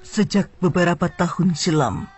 Sejak beberapa tahun silam,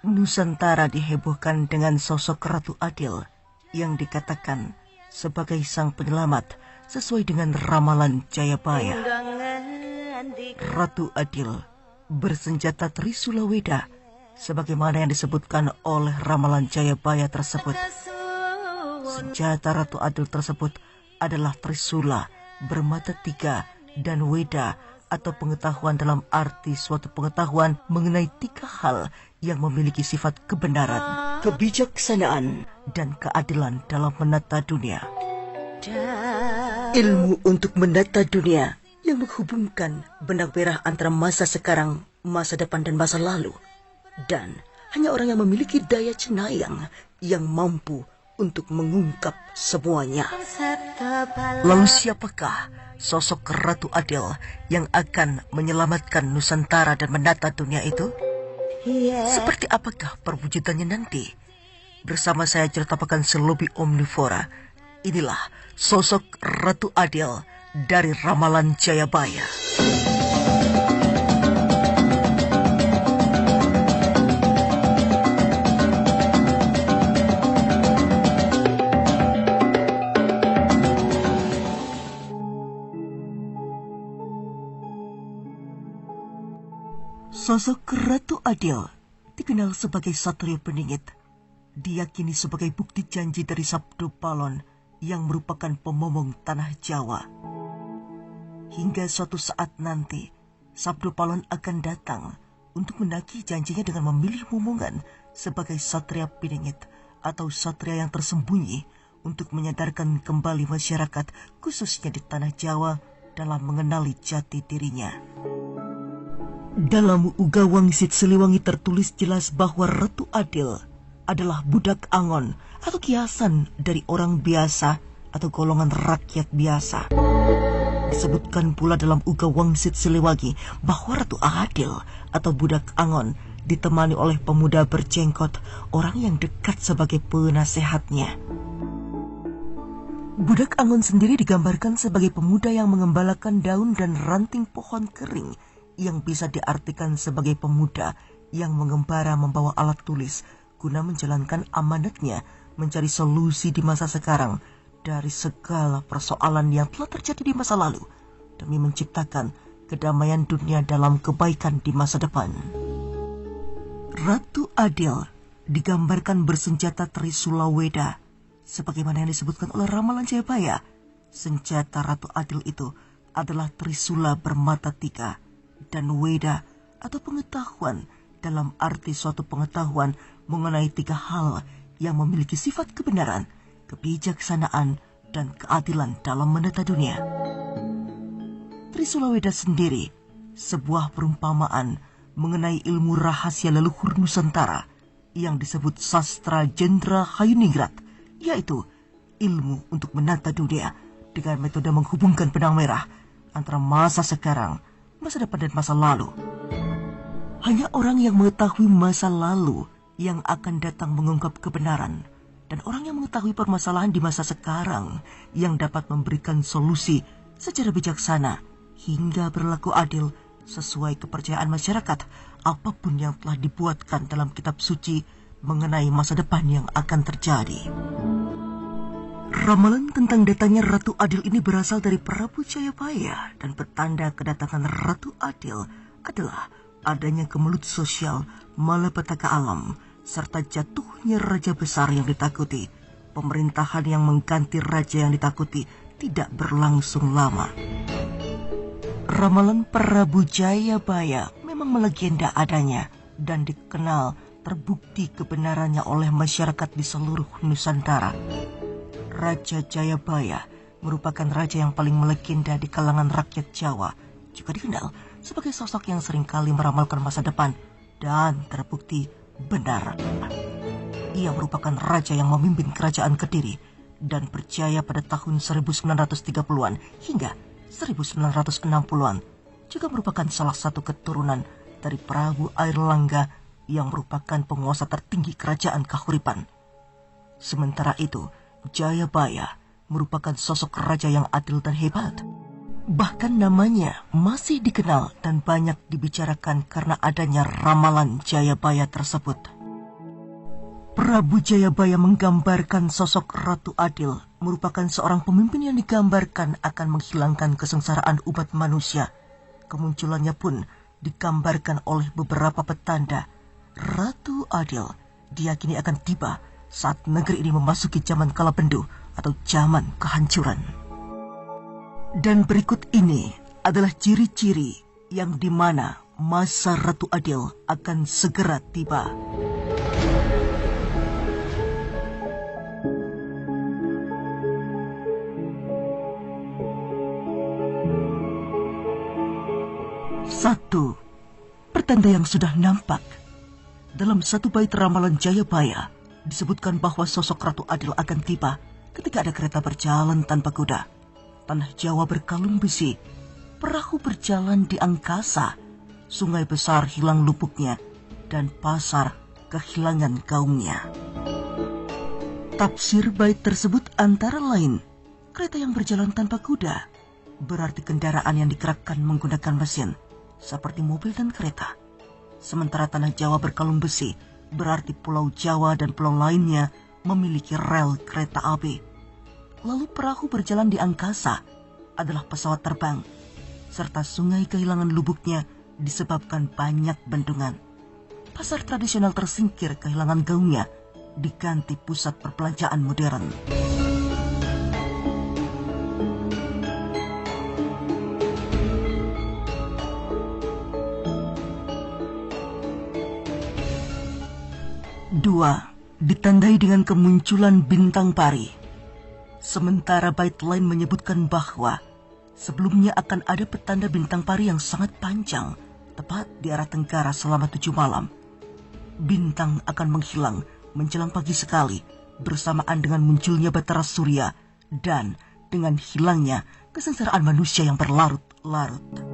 Nusantara dihebohkan dengan sosok Ratu Adil yang dikatakan sebagai sang penyelamat sesuai dengan ramalan Jayabaya. Ratu Adil bersenjata Trisula Weda sebagaimana yang disebutkan oleh ramalan Jayabaya tersebut. Senjata Ratu Adil tersebut adalah Trisula bermata 3 dan Weda atau pengetahuan dalam arti suatu pengetahuan mengenai 3 hal yang memiliki sifat kebenaran, kebijaksanaan, dan keadilan dalam menata dunia. Ilmu untuk menata dunia yang menghubungkan benang merah antara masa sekarang, masa depan, dan masa lalu. Dan hanya orang yang memiliki daya cenayang yang mampu untuk mengungkap semuanya. Lalu siapakah sosok Ratu Adil yang akan menyelamatkan Nusantara dan menata dunia itu? Seperti apakah perwujudannya nanti? Bersama saya Cerita Pekan Selobi Omnivora, inilah sosok Ratu Adil dari ramalan Jayabaya. Sosok Ratu Adil dikenal sebagai Satria Peningit, diyakini sebagai bukti janji dari Sabdo Palon yang merupakan pemomong tanah Jawa. Hingga suatu saat nanti, Sabdo Palon akan datang untuk menagih janjinya dengan memilih momongan sebagai Satria Peningit atau Satria yang tersembunyi untuk menyadarkan kembali masyarakat khususnya di tanah Jawa dalam mengenali jati dirinya. Dalam Uga Wangsit Siliwangi tertulis jelas bahwa Ratu Adil adalah budak angon atau kiasan dari orang biasa atau golongan rakyat biasa. Disebutkan pula dalam Uga Wangsit Siliwangi bahwa Ratu Adil atau budak angon ditemani oleh pemuda berjenggot, orang yang dekat sebagai penasehatnya. Budak angon sendiri digambarkan sebagai pemuda yang mengembalakan daun dan ranting pohon kering, yang bisa diartikan sebagai pemuda yang mengembara membawa alat tulis guna menjalankan amanatnya mencari solusi di masa sekarang dari segala persoalan yang telah terjadi di masa lalu demi menciptakan kedamaian dunia dalam kebaikan di masa depan. Ratu Adil digambarkan bersenjata Trisula Weda sebagaimana yang disebutkan oleh ramalan Jayabaya. Senjata Ratu Adil itu adalah Trisula bermata 3 dan Weda atau pengetahuan dalam arti suatu pengetahuan mengenai 3 hal yang memiliki sifat kebenaran, kebijaksanaan, dan keadilan dalam menata dunia. Trisula Weda sendiri sebuah perumpamaan mengenai ilmu rahasia leluhur Nusantara yang disebut sastra Jendra Hayuningrat, yaitu ilmu untuk menata dunia dengan metode menghubungkan benang merah antara masa sekarang, masa depan, dan masa lalu. Hanya orang yang mengetahui masa lalu yang akan datang mengungkap kebenaran, dan orang yang mengetahui permasalahan di masa sekarang yang dapat memberikan solusi secara bijaksana hingga berlaku adil sesuai kepercayaan masyarakat apapun yang telah dibuatkan dalam kitab suci mengenai masa depan yang akan terjadi. Ramalan tentang datangnya Ratu Adil ini berasal dari Prabu Jayabaya dan petanda kedatangan Ratu Adil adalah adanya kemelut sosial, malapetaka alam, serta jatuhnya raja besar yang ditakuti. Pemerintahan yang mengganti raja yang ditakuti tidak berlangsung lama. Ramalan Prabu Jayabaya memang melegenda adanya dan dikenal terbukti kebenarannya oleh masyarakat di seluruh Nusantara. Raja Jayabaya merupakan raja yang paling melegenda di kalangan rakyat Jawa, juga dikenal sebagai sosok yang seringkali meramalkan masa depan dan terbukti benar. Ia merupakan raja yang memimpin kerajaan Kediri dan berjaya pada tahun 1930-an hingga 1960-an. Juga merupakan salah satu keturunan dari Prabu Airlangga yang merupakan penguasa tertinggi kerajaan Kahuripan. Sementara itu, Jayabaya merupakan sosok raja yang adil dan hebat. Bahkan namanya masih dikenal dan banyak dibicarakan karena adanya ramalan Jayabaya tersebut. Prabu Jayabaya menggambarkan sosok Ratu Adil merupakan seorang pemimpin yang digambarkan akan menghilangkan kesengsaraan umat manusia. Kemunculannya pun digambarkan oleh beberapa petanda. Ratu Adil diyakini akan tiba saat negeri ini memasuki zaman kalapendu atau zaman kehancuran. Dan berikut ini adalah ciri-ciri yang dimana masa Ratu Adil akan segera tiba. Satu, pertanda yang sudah nampak. Dalam satu bait ramalan Jayabaya disebutkan bahwa sosok Ratu Adil akan tiba ketika ada kereta berjalan tanpa kuda. Tanah Jawa berkalung besi, perahu berjalan di angkasa, sungai besar hilang lupuknya, dan pasar kehilangan gaungnya. Tafsir bait tersebut antara lain, kereta yang berjalan tanpa kuda berarti kendaraan yang digerakkan menggunakan mesin, seperti mobil dan kereta. Sementara tanah Jawa berkalung besi berarti Pulau Jawa dan pulau lainnya memiliki rel kereta api. Lalu perahu berjalan di angkasa adalah pesawat terbang, serta sungai kehilangan lubuknya disebabkan banyak bendungan. Pasar tradisional tersingkir kehilangan gaungnya, diganti pusat perbelanjaan modern. Dua, ditandai dengan kemunculan bintang pari. Sementara bait lain menyebutkan bahwa sebelumnya akan ada petanda bintang pari yang sangat panjang, tepat di arah tenggara selama 7 malam. Bintang akan menghilang menjelang pagi sekali, bersamaan dengan munculnya batara surya dan dengan hilangnya kesengsaraan manusia yang berlarut-larut.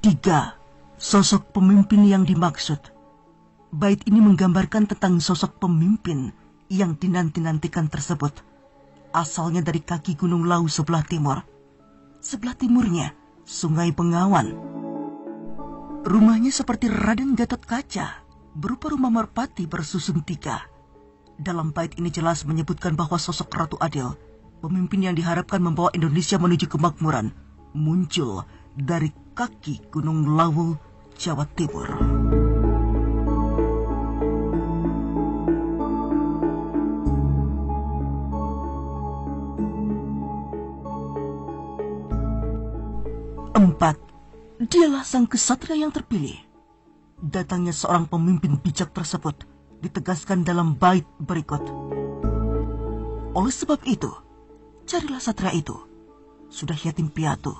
Tiga, sosok pemimpin yang dimaksud. Bait ini menggambarkan tentang sosok pemimpin yang dinanti-nantikan tersebut. Asalnya dari kaki Gunung Lawu sebelah timur. Sebelah timurnya, Sungai Bengawan. Rumahnya seperti Raden Gatot Kaca, berupa rumah merpati bersusun 3. Dalam bait ini jelas menyebutkan bahwa sosok Ratu Adil, pemimpin yang diharapkan membawa Indonesia menuju kemakmuran, muncul dari kaki Gunung Lawu, Jawa Timur. Empat, dialah sang kesatria yang terpilih. Datangnya seorang pemimpin bijak tersebut ditegaskan dalam bait berikut. Oleh sebab itu, carilah satria itu. Sudah yatim piatu,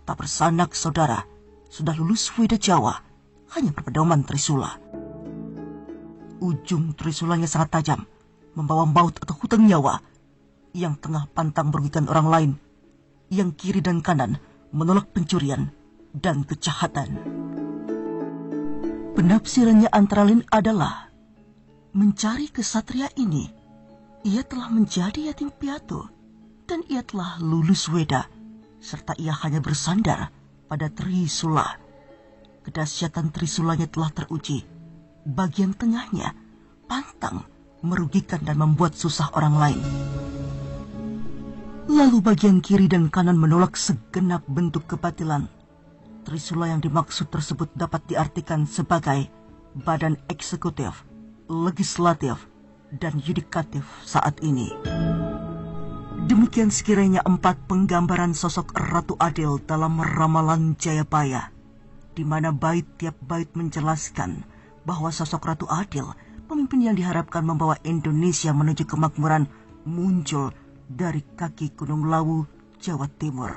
tak bersanak saudara, sudah lulus Weda Jawa, hanya berpedoman trisula. Ujung trisulanya sangat tajam, membawa maut atau hutang nyawa, yang tengah pantang merugikan orang lain, yang kiri dan kanan menolak pencurian dan kejahatan. Penafsirannya antara lain adalah, mencari kesatria ini, ia telah menjadi yatim piatu, dan ia telah lulus Weda, serta ia hanya bersandar pada trisula. Kedahsyatan trisulanya telah teruji. Bagian tengahnya pantang merugikan dan membuat susah orang lain. Lalu bagian kiri dan kanan menolak segenap bentuk kebatilan. Trisula yang dimaksud tersebut dapat diartikan sebagai badan eksekutif, legislatif, dan yudikatif saat ini. Demikian sekiranya 4 penggambaran sosok Ratu Adil dalam ramalan Jayabaya, di mana tiap bait menjelaskan bahwa sosok Ratu Adil, pemimpin yang diharapkan membawa Indonesia menuju kemakmuran, muncul dari kaki Gunung Lawu, Jawa Timur.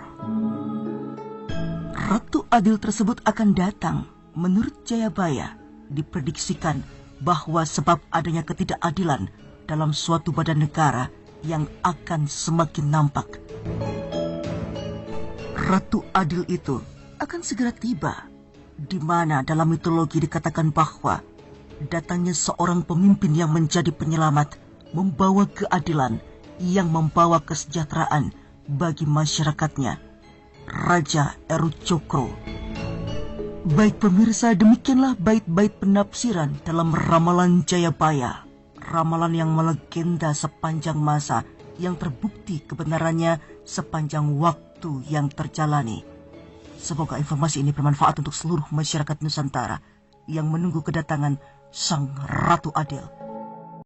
Ratu Adil tersebut akan datang, menurut Jayabaya, diprediksikan bahwa sebab adanya ketidakadilan dalam suatu badan negara yang akan semakin nampak. Ratu Adil itu akan segera tiba, di mana dalam mitologi dikatakan bahwa datangnya seorang pemimpin yang menjadi penyelamat, membawa keadilan, yang membawa kesejahteraan bagi masyarakatnya, Raja Eru Cokro. Baik pemirsa, demikianlah bait-bait penafsiran dalam Ramalan Jayabaya. Ramalan yang melegenda sepanjang masa, yang terbukti kebenarannya sepanjang waktu yang terjalani. Semoga informasi ini bermanfaat untuk seluruh masyarakat Nusantara yang menunggu kedatangan Sang Ratu Adil.